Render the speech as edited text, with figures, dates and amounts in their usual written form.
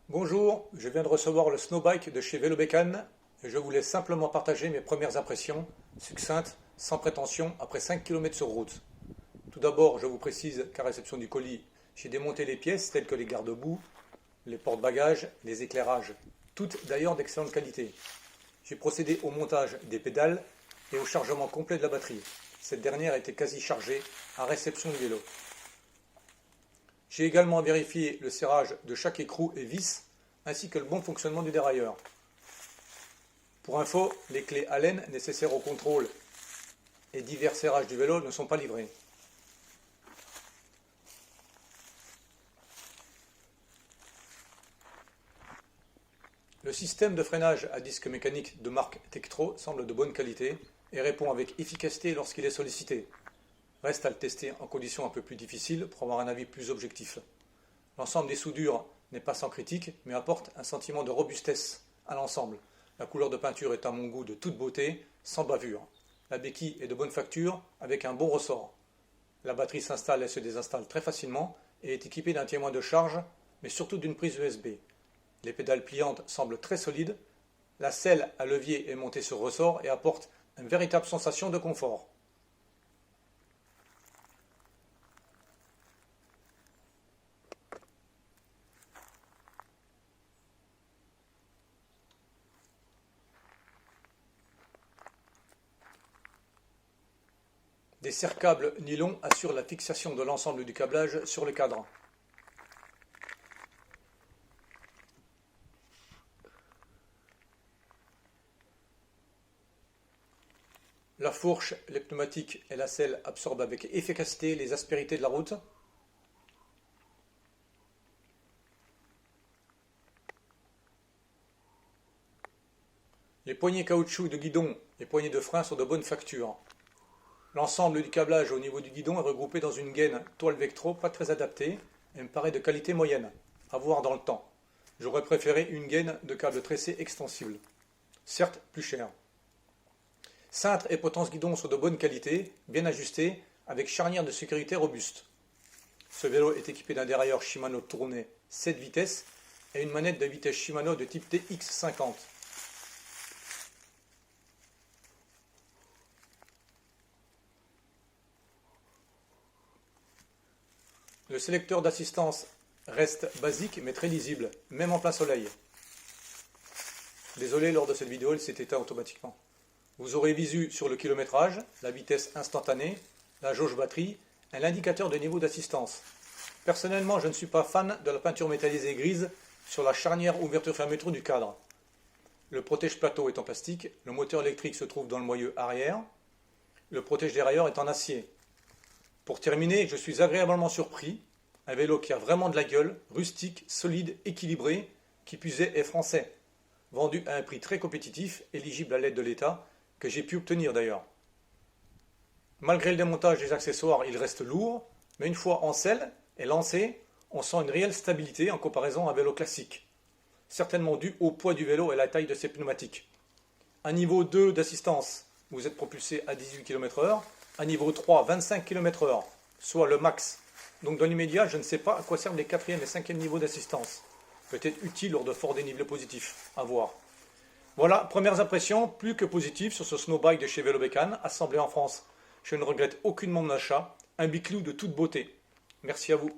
Bonjour, je viens de recevoir le snowbike de chez Vélobécane et je voulais simplement partager mes premières impressions, succinctes, sans prétention, après 5 km sur route. Tout d'abord, je vous précise qu'à réception du colis, j'ai démonté les pièces telles que les garde-boue, les porte-bagages, les éclairages, toutes d'ailleurs d'excellente qualité. J'ai procédé au montage des pédales et au chargement complet de la batterie. Cette dernière était quasi chargée à réception du vélo. J'ai également vérifié le serrage de chaque écrou et vis, ainsi que le bon fonctionnement du dérailleur. Pour info, les clés Allen nécessaires au contrôle et divers serrages du vélo ne sont pas livrés. Le système de freinage à disque mécanique de marque Tektro semble de bonne qualité et répond avec efficacité lorsqu'il est sollicité. Reste à le tester en conditions un peu plus difficiles pour avoir un avis plus objectif. L'ensemble des soudures n'est pas sans critique, mais apporte un sentiment de robustesse à l'ensemble. La couleur de peinture est à mon goût de toute beauté, sans bavure. La béquille est de bonne facture, avec un bon ressort. La batterie s'installe et se désinstalle très facilement et est équipée d'un témoin de charge, mais surtout d'une prise USB. Les pédales pliantes semblent très solides. La selle à levier est montée sur ressort et apporte une véritable sensation de confort. Des serre-câbles nylon assurent la fixation de l'ensemble du câblage sur le cadre. La fourche, les pneumatiques et la selle absorbent avec efficacité les aspérités de la route. Les poignées caoutchouc de guidon et poignées de frein sont de bonne facture. L'ensemble du câblage au niveau du guidon est regroupé dans une gaine toile Vectro pas très adaptée et me paraît de qualité moyenne, à voir dans le temps. J'aurais préféré une gaine de câble tressé extensible. Certes, plus cher. Cintre et potence guidon sont de bonne qualité, bien ajustés, avec charnière de sécurité robuste. Ce vélo est équipé d'un dérailleur Shimano tourné 7 vitesses et une manette de vitesse Shimano de type TX50. Le sélecteur d'assistance reste basique mais très lisible, même en plein soleil. Désolé, lors de cette vidéo, il s'est éteint automatiquement. Vous aurez visu sur le kilométrage, la vitesse instantanée, la jauge batterie et l'indicateur de niveau d'assistance. Personnellement, je ne suis pas fan de la peinture métallisée grise sur la charnière ouverture-fermeture du cadre. Le protège-plateau est en plastique, le moteur électrique se trouve dans le moyeu arrière, le protège-dérailleur est en acier. Pour terminer, je suis agréablement surpris. Un vélo qui a vraiment de la gueule, rustique, solide, équilibré, qui plus est français. Vendu à un prix très compétitif, éligible à l'aide de l'État, que j'ai pu obtenir d'ailleurs. Malgré le démontage des accessoires, il reste lourd, mais une fois en selle et lancé, on sent une réelle stabilité en comparaison à un vélo classique. Certainement dû au poids du vélo et à la taille de ses pneumatiques. À niveau 2 d'assistance, vous êtes propulsé à 18 km/h. À niveau 3, 25 km/h, soit le max. Donc dans l'immédiat, je ne sais pas à quoi servent les 4e et 5e niveaux d'assistance. Peut-être utile lors de forts dénivelés positifs, à voir. Voilà, premières impressions plus que positives sur ce snowbike de chez Vélobécane, assemblé en France. Je ne regrette aucunement mon achat, un biclou de toute beauté. Merci à vous.